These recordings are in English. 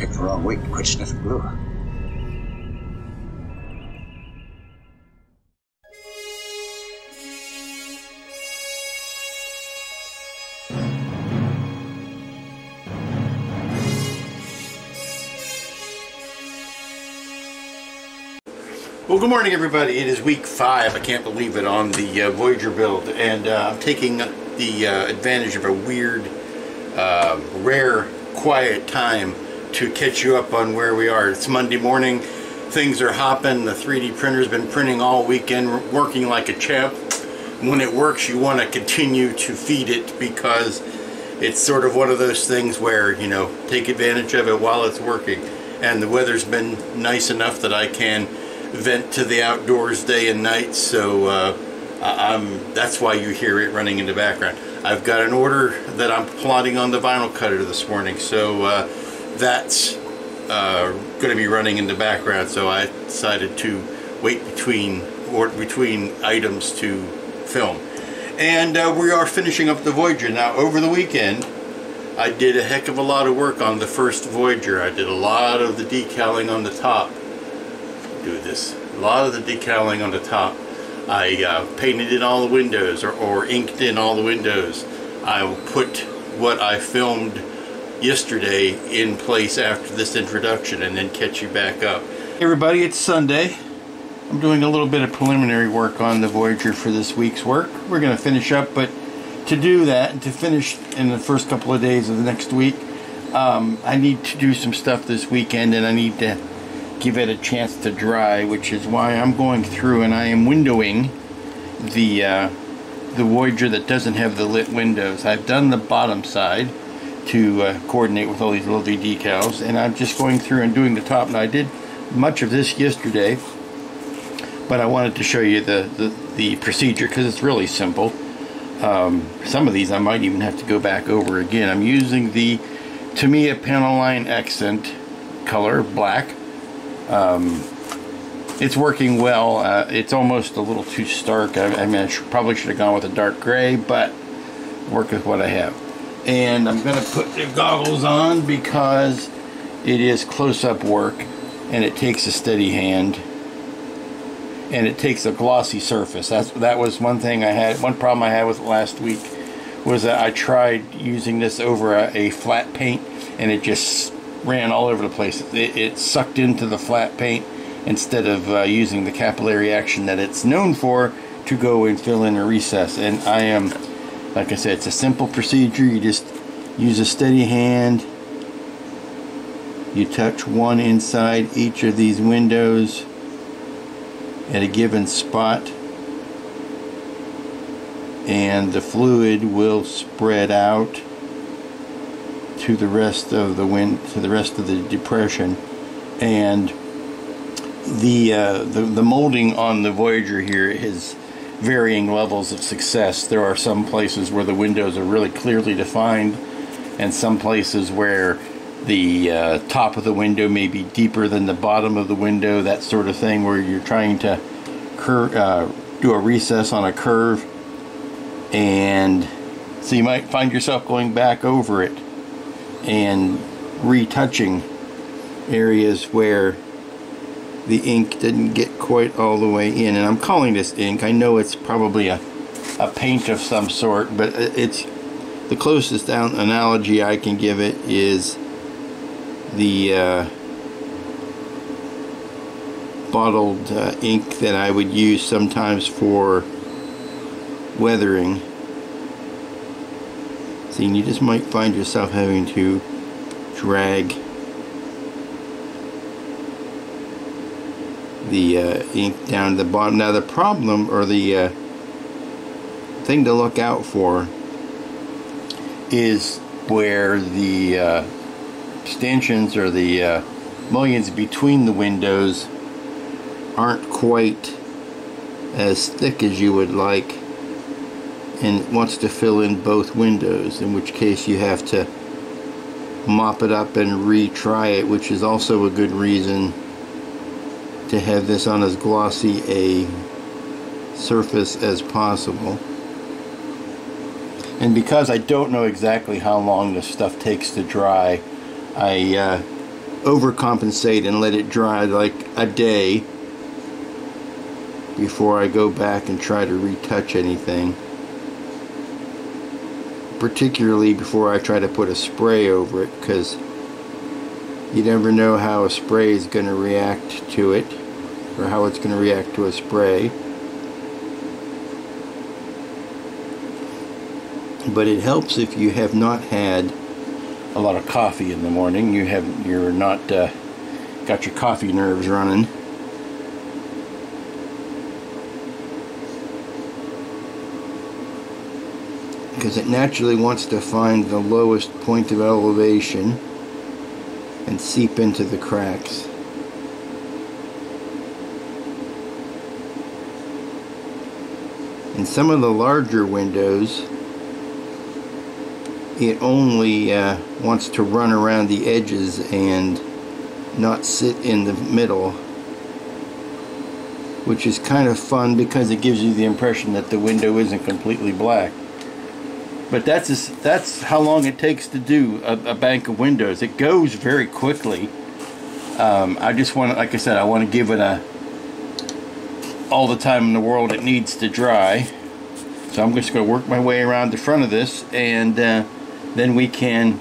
Picked the wrong week and quit sniffing glue. Well, good morning, everybody. It is week 5. I can't believe it, on the Voyager build, and I'm taking the advantage of a weird, rare, quiet time to catch you up on where we are. It's Monday morning. Things are hopping. The 3D printer's been printing all weekend, working like a champ. When it works, you want to continue to feed it, because it's sort of one of those things where, you know, take advantage of it while it's working. And the weather's been nice enough that I can vent to the outdoors day and night, so that's why you hear it running in the background. I've got an order that I'm plotting on the vinyl cutter this morning, so that's going to be running in the background, so I decided to wait between items to film. And we are finishing up the Voyager. Now, over the weekend I did a heck of a lot of work on the first Voyager. I did a lot of the decaling on the top. A lot of the decaling on the top. I painted in all the windows, or inked in all the windows. I put what I filmed yesterday in place after this introduction, and then catch you back up. Hey everybody, it's Sunday. I'm doing a little bit of preliminary work on the Voyager for this week's work. We're going to finish up, but to do that and to finish in the first couple of days of the next week, I need to do some stuff this weekend, and I need to give it a chance to dry, which is why I'm going through and I am windowing the Voyager that doesn't have the lit windows. I've done the bottom side to coordinate with all these lovely decals, and I'm just going through and doing the top. And I did much of this yesterday, but I wanted to show you the procedure, because it's really simple. Some of these I might even have to go back over again. I'm using the Tamiya panel line accent color, black. It's working well. It's almost a little too stark. I mean, probably should have gone with a dark gray, but work with what I have. And I'm going to put the goggles on, because it is close-up work, and it takes a steady hand, and it takes a glossy surface. That was one thing I had. One problem I had with it last week was that I tried using this over a flat paint, and it just ran all over the place. It sucked into the flat paint instead of using the capillary action that it's known for to go and fill in a recess. And I am, like I said, it's a simple procedure. You just use a steady hand. You touch one inside each of these windows at a given spot, and the fluid will spread out to the rest of the depression. And the molding on the Voyager here is varying levels of success. There are some places where the windows are really clearly defined, and some places where the top of the window may be deeper than the bottom of the window, that sort of thing, where you're trying to do a recess on a curve, and so you might find yourself going back over it and retouching areas where the ink didn't get quite all the way in. And I'm calling this ink. I know it's probably a paint of some sort, but it's the closest analogy I can give it is the bottled ink that I would use sometimes for weathering. See, you just might find yourself having to drag the ink down to the bottom. Now the problem, or the thing to look out for, is where the stanchions or the mullions between the windows aren't quite as thick as you would like, and it wants to fill in both windows, in which case you have to mop it up and retry it, which is also a good reason to have this on as glossy a surface as possible. And because I don't know exactly how long this stuff takes to dry, I overcompensate and let it dry like a day before I go back and try to retouch anything. Particularly before I try to put a spray over it, because you never know how a spray is going to react to it, or how it's going to react to a spray. But it helps if you have not had a lot of coffee in the morning. You're not got your coffee nerves running. Because it naturally wants to find the lowest point of elevation and seep into the cracks. In some of the larger windows, it only wants to run around the edges and not sit in the middle, which is kind of fun because it gives you the impression that the window isn't completely black. But that's how long it takes to do a bank of windows. It goes very quickly. I just want to, like I said, I want to give it all the time in the world it needs to dry. So I'm just going to work my way around the front of this, and then we can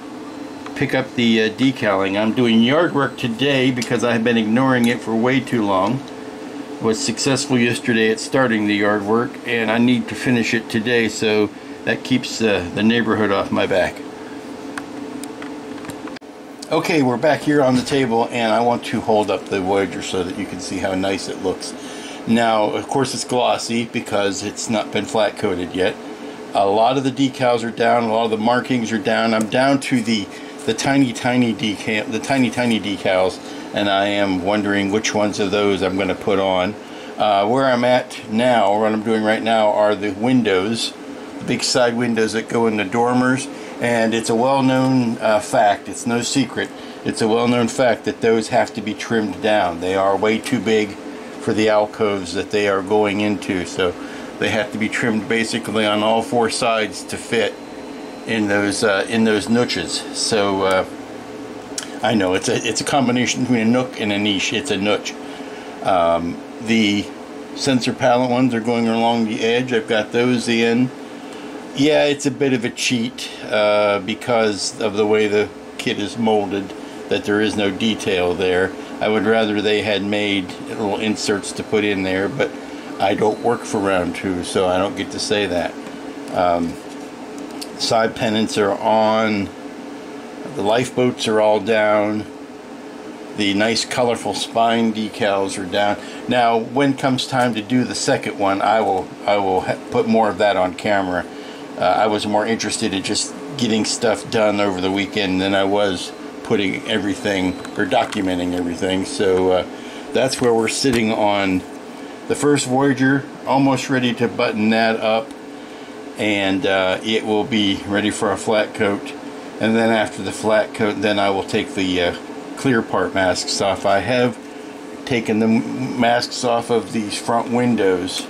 pick up the decaling. I'm doing yard work today because I have been ignoring it for way too long. Was successful yesterday at starting the yard work, and I need to finish it today, so that keeps the neighborhood off my back. Okay, we're back here on the table, and I want to hold up the Voyager so that you can see how nice it looks. Now, of course, it's glossy because it's not been flat coated yet. A lot of the decals are down, a lot of the markings are down. I'm down to the tiny decals, and I am wondering which ones of those I'm going to put on. Where I'm at now, what I'm doing right now, are the windows, the big side windows that go in the dormers, and it's a well-known fact, it's no secret, it's a well-known fact that those have to be trimmed down. They are way too big for the alcoves that they are going into, so they have to be trimmed basically on all four sides to fit in those niches. So I know it's a combination between a nook and a niche. It's a niche. The sensor pallet ones are going along the edge. I've got those in. Yeah, it's a bit of a cheat because of the way the kit is molded, that there is no detail there. I would rather they had made little inserts to put in there, but I don't work for round two, so I don't get to say that. Side pendants are on. The lifeboats are all down. The nice colorful spine decals are down. Now, when comes time to do the second one, I will put more of that on camera. I was more interested in just getting stuff done over the weekend than I was putting everything or documenting everything. So that's where we're sitting on the first Voyager, almost ready to button that up, and it will be ready for a flat coat. And then after the flat coat, then I will take the clear part masks off. I have taken the masks off of these front windows,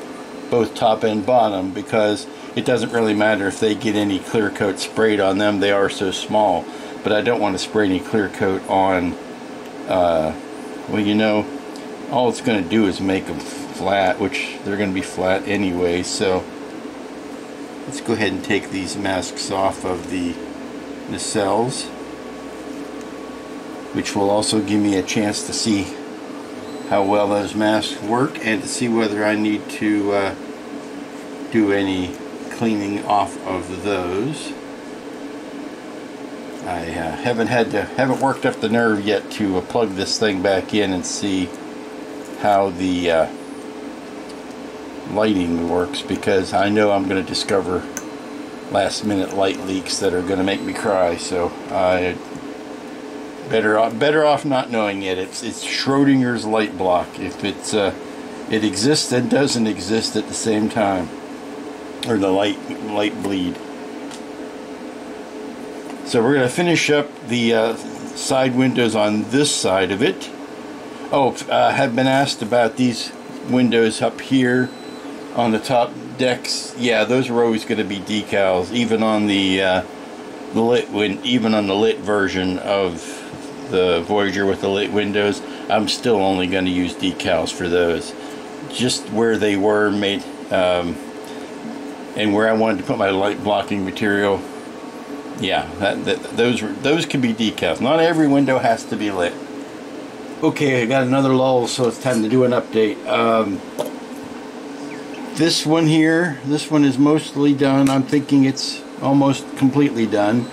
both top and bottom, because it doesn't really matter if they get any clear coat sprayed on them. They are so small. But I don't want to spray any clear coat on, well, you know, all it's going to do is make them flat, which they're going to be flat anyway. So let's go ahead and take these masks off of the nacelles, which will also give me a chance to see how well those masks work and to see whether I need to do any cleaning off of those. I haven't worked up the nerve yet to plug this thing back in and see how the lighting works, because I know I'm going to discover last minute light leaks that are going to make me cry. So I better off not knowing it. It's Schrodinger's light block. If it exists and doesn't exist at the same time, or the light bleed. So we're going to finish up the side windows on this side of it. Oh, I have been asked about these windows up here on the top decks. Yeah, those are always going to be decals, even on the lit version of the Voyager with the lit windows, I'm still only going to use decals for those. Just where they were made, and where I wanted to put my light blocking material, yeah, those can be decals. Not every window has to be lit. Okay, I got another lull, so it's time to do an update. This one here, this one is mostly done. I'm thinking it's almost completely done.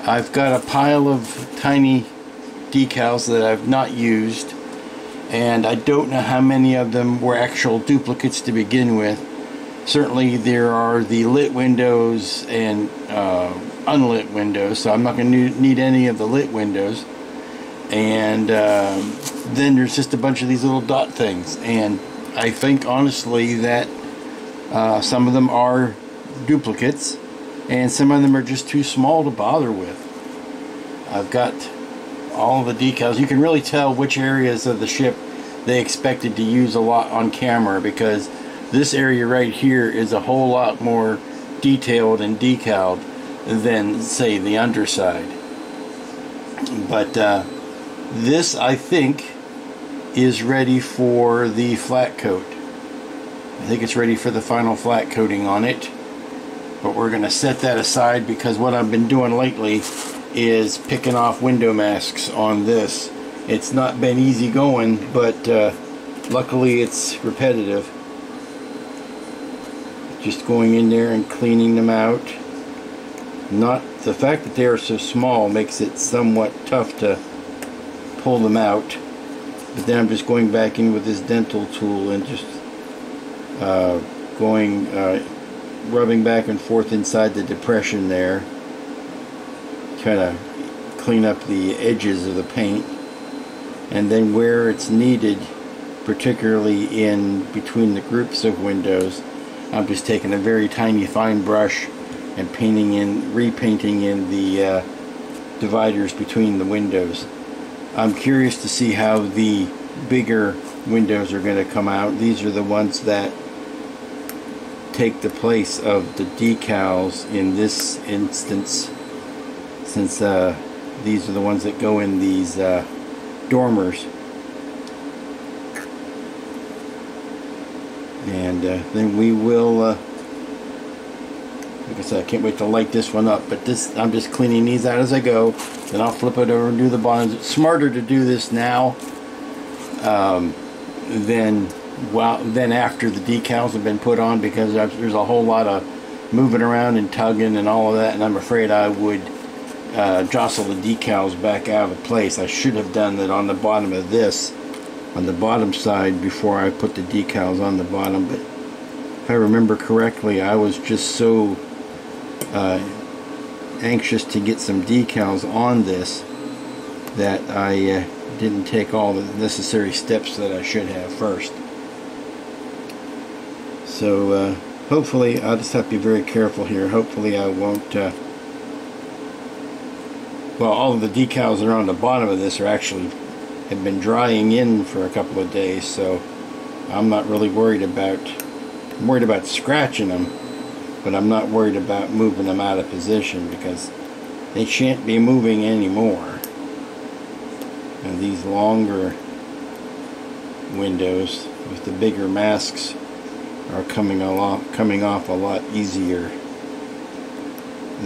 I've got a pile of tiny decals that I've not used, and I don't know how many of them were actual duplicates to begin with. Certainly there are the lit windows and unlit windows, so I'm not going to need any of the lit windows. And then there's just a bunch of these little dot things, and I think honestly that some of them are duplicates and some of them are just too small to bother with. I've got all the decals. You can really tell which areas of the ship they expected to use a lot on camera, because this area right here is a whole lot more detailed and decaled than, say, the underside. But this, I think, is ready for the flat coat. I think it's ready for the final flat coating on it. But we're going to set that aside, because what I've been doing lately is picking off window masks on this. It's not been easy going, but luckily it's repetitive. Just going in there and cleaning them out. Not the fact that they are so small makes it somewhat tough to pull them out, but then I'm just going back in with this dental tool and just rubbing back and forth inside the depression there, trying to clean up the edges of the paint, and then where it's needed, particularly in between the groups of windows, I'm just taking a very tiny fine brush and repainting in the dividers between the windows. I'm curious to see how the bigger windows are going to come out. These are the ones that take the place of the decals in this instance, since these are the ones that go in these dormers. And then we will, like I said, I can't wait to light this one up, but this, I'm just cleaning these out as I go, then I'll flip it over and do the bottoms. It's smarter to do this now than after the decals have been put on, because there's a whole lot of moving around and tugging and all of that, and I'm afraid I would jostle the decals back out of place. I should have done that on the bottom of this, on the bottom side, before I put the decals on the bottom. But if I remember correctly, I was just so anxious to get some decals on this that I didn't take all the necessary steps that I should have first. So hopefully, I'll just have to be very careful here. Hopefully I won't well, all of the decals that are on the bottom of this have been drying in for a couple of days, so I'm not really worried about, I'm worried about scratching them, but I'm not worried about moving them out of position, because they shan't be moving anymore. And these longer windows with the bigger masks are coming off a lot easier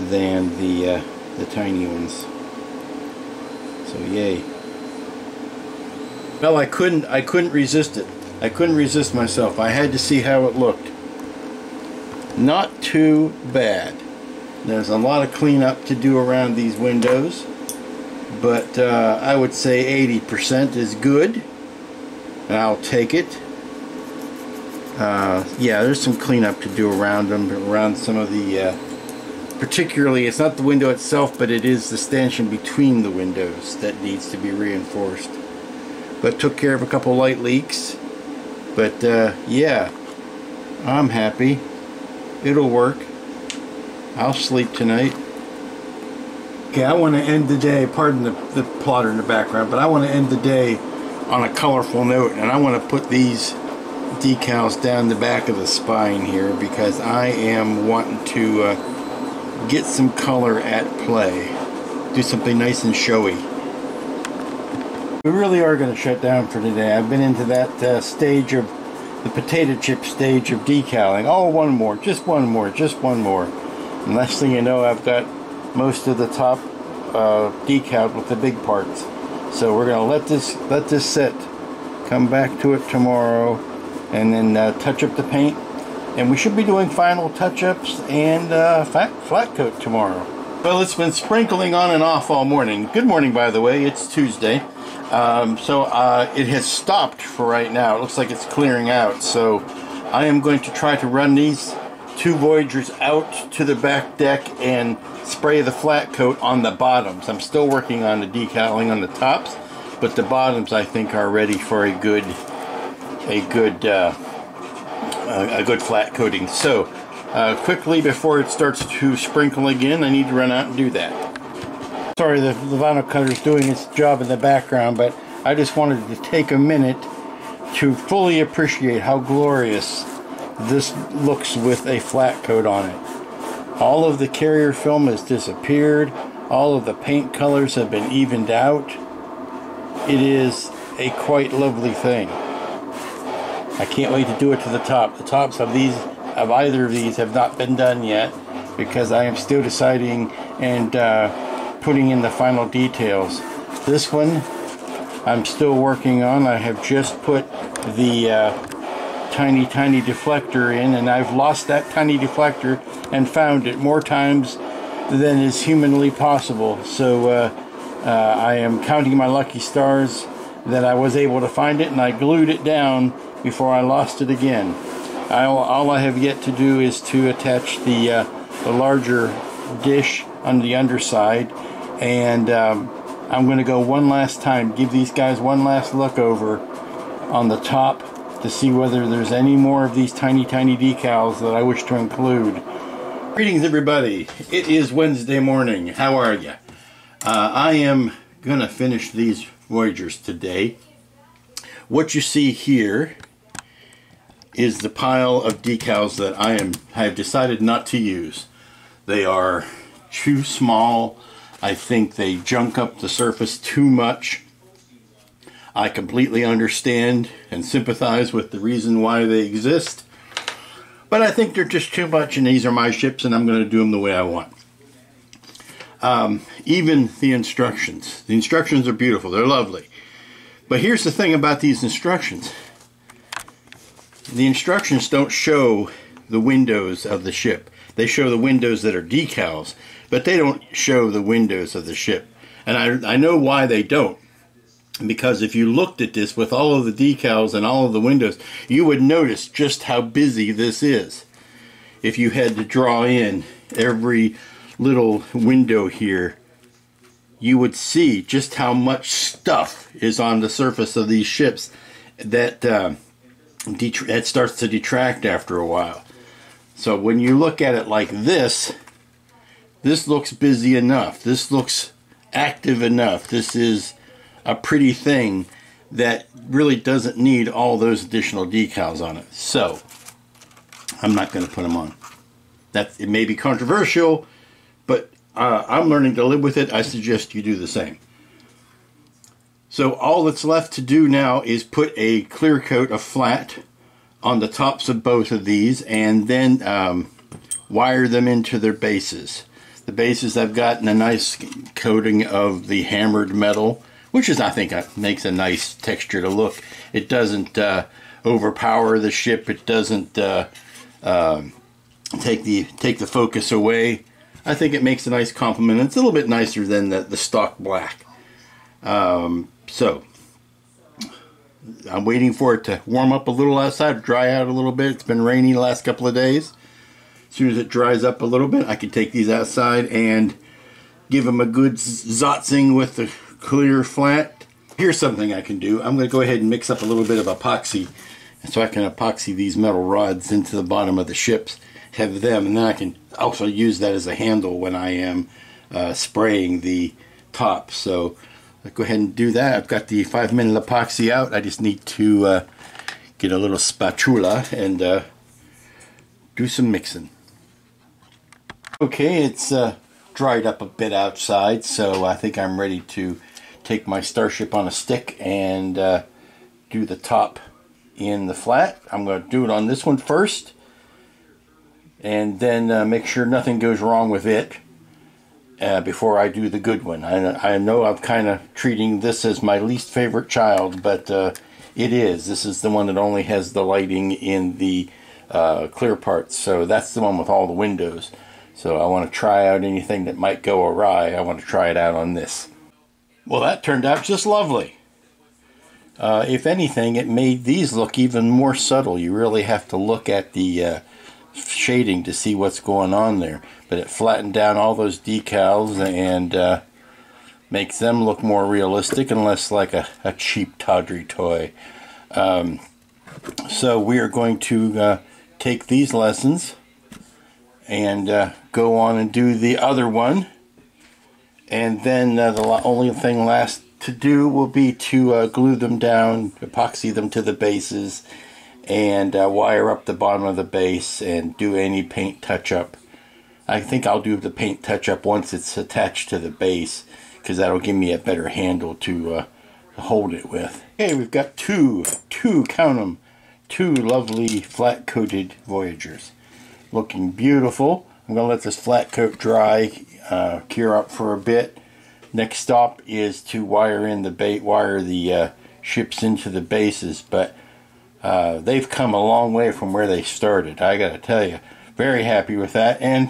than the tiny ones. So yay. Well, I couldn't resist it. I couldn't resist myself. I had to see how it looked. Not too bad. There's a lot of cleanup to do around these windows, but I would say 80% is good. I'll take it. Yeah, there's some cleanup to do around them, around some of the particularly, it's not the window itself, but it is the stanchion between the windows that needs to be reinforced. But took care of a couple light leaks. But yeah, I'm happy. It'll work. I'll sleep tonight. Okay, I want to end the day, pardon the plotter in the background, but I want to end the day on a colorful note, and I want to put these decals down the back of the spine here, because I am wanting to get some color at play. Do something nice and showy. We really are going to shut down for today. I've been into that stage of the potato chip stage of decaling. Oh, one more, just one more, just one more. And last thing you know, I've got most of the top decaled with the big parts. So we're going to let this sit. Come back to it tomorrow, and then touch up the paint. And we should be doing final touch-ups and flat coat tomorrow. Well, it's been sprinkling on and off all morning. Good morning, by the way. It's Tuesday. It has stopped for right now. It looks like it's clearing out. So I am going to try to run these two Voyagers out to the back deck and spray the flat coat on the bottoms. I'm still working on the decaling on the tops, but the bottoms I think are ready for a good flat coating. So quickly before it starts to sprinkle again, I need to run out and do that. Sorry, the vinyl cutter is doing its job in the background, but I just wanted to take a minute to fully appreciate how glorious this looks with a flat coat on it. All of the carrier film has disappeared. All of the paint colors have been evened out. It is a quite lovely thing. I can't wait to do it to the top. The tops of either of these have not been done yet because I am still deciding and putting in the final details. This one I'm still working on. I have just put the tiny deflector in, and I've lost that tiny deflector and found it more times than is humanly possible. So I am counting my lucky stars that I was able to find it, and I glued it down before I lost it again. All I have yet to do is to attach the larger dish on the underside, and I'm going to go one last time, give these guys one last look over on the top to see whether there's any more of these tiny decals that I wish to include. Greetings, everybody. It is Wednesday morning. How are you? I am going to finish these Voyagers today. What you see here is the pile of decals that I have decided not to use. They are too small. I think they junk up the surface too much. I completely understand and sympathize with the reason why they exist, but I think they're just too much, and these are my ships and I'm going to do them the way I want. Even the instructions. The instructions are beautiful. They're lovely. But here's the thing about these instructions. The instructions don't show the windows of the ship. They show the windows that are decals, but they don't show the windows of the ship. And I know why they don't. Because if you looked at this with all of the decals and all of the windows, you would notice just how busy this is. If you had to draw in every little window here, you would see just how much stuff is on the surface of these ships that that starts to detract after a while. So when you look at it like this looks busy enough. This looks active enough. This is a pretty thing that really doesn't need all those additional decals on it. So I'm not going to put them on. It may be controversial, but I'm learning to live with it. I suggest you do the same. So all that's left to do now is put a clear coat of flat on the tops of both of these, and then wire them into their bases. The bases I've gotten a nice coating of the hammered metal, which is, I think, makes a nice texture to look. It doesn't overpower the ship. It doesn't take the focus away. I think it makes a nice complement. It's a little bit nicer than the stock black. So I'm waiting for it to warm up a little outside, dry out a little bit. It's been rainy the last couple of days. As soon as it dries up a little bit, I can take these outside and give them a good zotzing with the clear flat. Here's something I can do. I'm going to go ahead and mix up a little bit of epoxy, so I can epoxy these metal rods into the bottom of the ships, have them, and then I can also use that as a handle when I am spraying the top. So I'll go ahead and do that. I've got the 5-minute epoxy out. I just need to get a little spatula and do some mixing. Okay, it's dried up a bit outside, so I think I'm ready to take my Starship on a stick and do the top in the flat. I'm going to do it on this one first, and then make sure nothing goes wrong with it before I do the good one. I know I'm kind of treating this as my least favorite child, but it is. This is the one that only has the lighting in the clear parts, so that's the one with all the windows. So I want to try out anything that might go awry. I want to try it out on this. Well, that turned out just lovely. If anything, it made these look even more subtle. You really have to look at the shading to see what's going on there. But it flattened down all those decals and makes them look more realistic and less like a cheap, tawdry toy. So we are going to take these lessons and go on and do the other one. And then the only thing last to do will be to glue them down, epoxy them to the bases, and wire up the bottom of the base and do any paint touch-up. I think I'll do the paint touch-up once it's attached to the base, because that'll give me a better handle to hold it with. Okay, we've got count them, two lovely flat-coated Voyagers. Looking beautiful. I'm going to let this flat coat dry, cure up for a bit. Next stop is to wire the ships into the bases, but they've come a long way from where they started. I got to tell you, very happy with that. And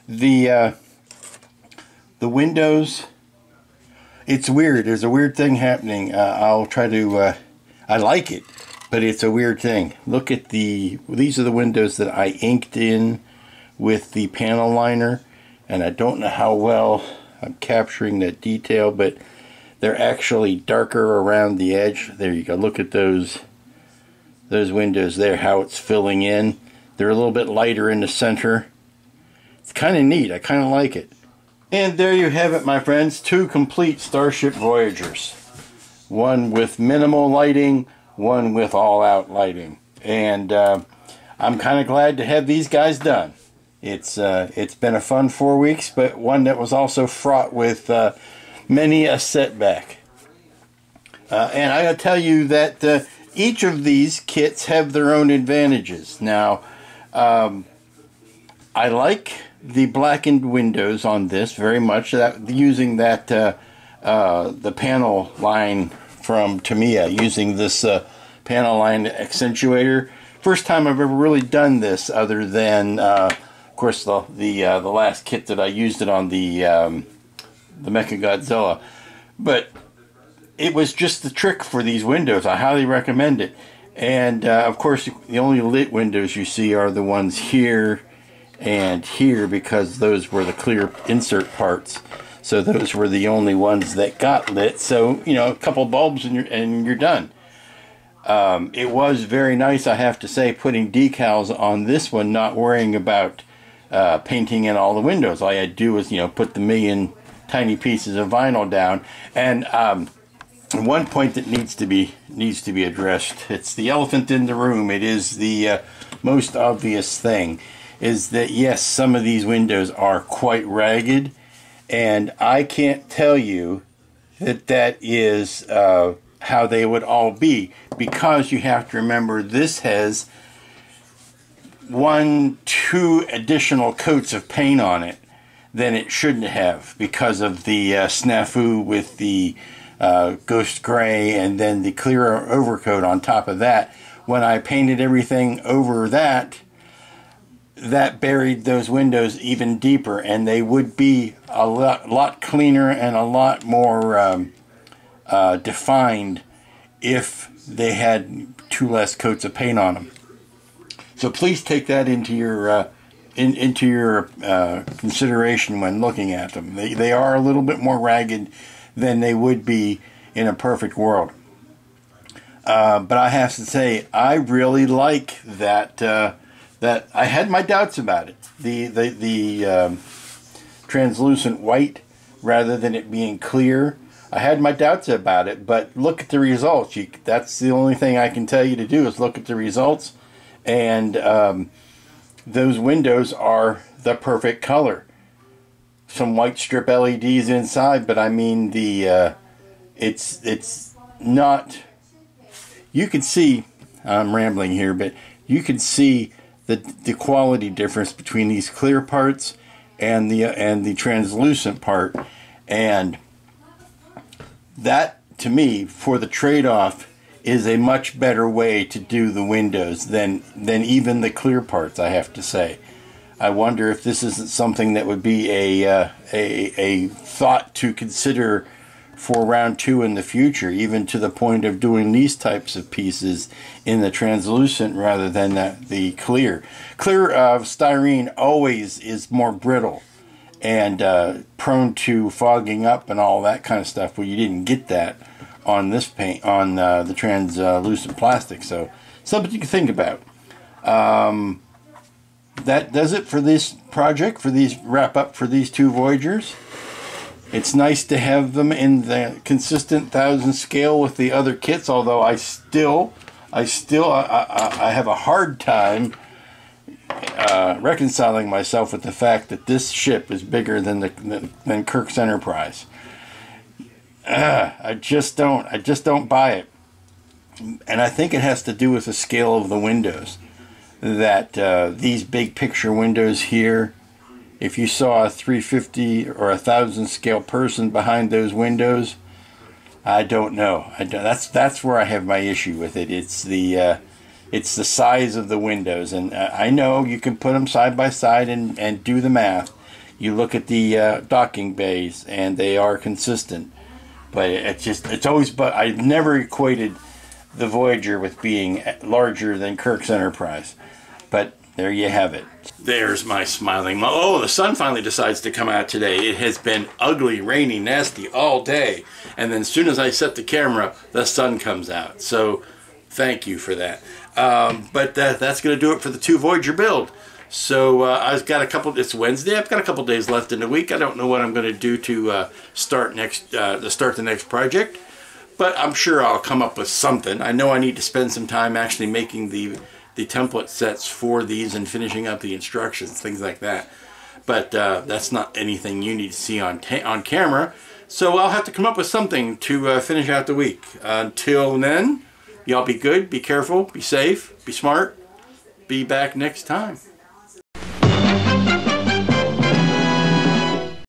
the windows, it's weird. There's a weird thing happening. I'll try to. I like it, but it's a weird thing. Look at these are the windows that I inked in with the panel liner, and I don't know how well I'm capturing that detail, but they're actually darker around the edge. There you go. Look at those windows there, how it's filling in. They're a little bit lighter in the center. It's kind of neat. I kind of like it. And there you have it, my friends. Two complete Starship Voyagers. One with minimal lighting, one with all-out lighting. And I'm kind of glad to have these guys done. It's been a fun 4 weeks, but one that was also fraught with many a setback. And I gotta tell you that each of these kits have their own advantages. Now, I like the blackened windows on this very much. Using the panel line from Tamiya, using this panel line accentuator. First time I've ever really done this, other than of course the last kit that I used it on, the Mechagodzilla. But it was just the trick for these windows. I highly recommend it. And of course the only lit windows you see are the ones here and here, because those were the clear insert parts. So those were the only ones that got lit. So, you know, a couple bulbs and you're done. It was very nice, I have to say, putting decals on this one, not worrying about painting in all the windows. All I had to do was, you know, put the million tiny pieces of vinyl down. And one point that needs to be addressed, it's the elephant in the room. It is the most obvious thing, is that yes, some of these windows are quite ragged, and I can't tell you that is how they would all be, because you have to remember this has 1-2 additional coats of paint on it than it shouldn't have, because of the snafu with the ghost gray and then the clear overcoat on top of that. When I painted everything over that buried those windows even deeper, and they would be a lot cleaner and a lot more defined if they had 2 less coats of paint on them. So please take that into your consideration when looking at them. They are a little bit more ragged than they would be in a perfect world. But I have to say, I really like that. That I had my doubts about it. The translucent white rather than it being clear. I had my doubts about it, but look at the results. That's the only thing I can tell you to do, is look at the results. And those windows are the perfect color. Some white strip LEDs inside, but I mean the it's not, you can see, I'm rambling here, but you can see the quality difference between these clear parts and the translucent part, and that to me, for the trade-off, is a much better way to do the windows than even the clear parts, I have to say. I wonder if this isn't something that would be a thought to consider for round 2 in the future, even to the point of doing these types of pieces in the translucent rather than the clear. Clear styrene always is more brittle and prone to fogging up and all that kind of stuff. Well, you didn't get that on this paint, on the translucent plastic, so something you can think about. That does it for this project, for these wrap up for these 2 Voyagers. It's nice to have them in the consistent 1000 scale with the other kits, although I have a hard time reconciling myself with the fact that this ship is bigger than Kirk's Enterprise. I just don't buy it, and I think it has to do with the scale of the windows. That these big picture windows here, if you saw a 350 or 1000 scale person behind those windows, I don't know. That's where I have my issue with it. It's the size of the windows, and I know you can put them side by side and do the math. You look at the docking bays, and they are consistent. But it's always. But I never equated the Voyager with being larger than Kirk's Enterprise. But there you have it. There's my smiling. Oh, the sun finally decides to come out today. It has been ugly, rainy, nasty all day. And then as soon as I set the camera, the sun comes out. So thank you for that. But that's going to do it for the 2 Voyager build. So I've got a couple, it's Wednesday, I've got a couple days left in the week. I don't know what I'm going to do to start the next project. But I'm sure I'll come up with something. I know I need to spend some time actually making the template sets for these and finishing up the instructions, things like that. But that's not anything you need to see on camera. So I'll have to come up with something to finish out the week. Until then, y'all be good, be careful, be safe, be smart. Be back next time.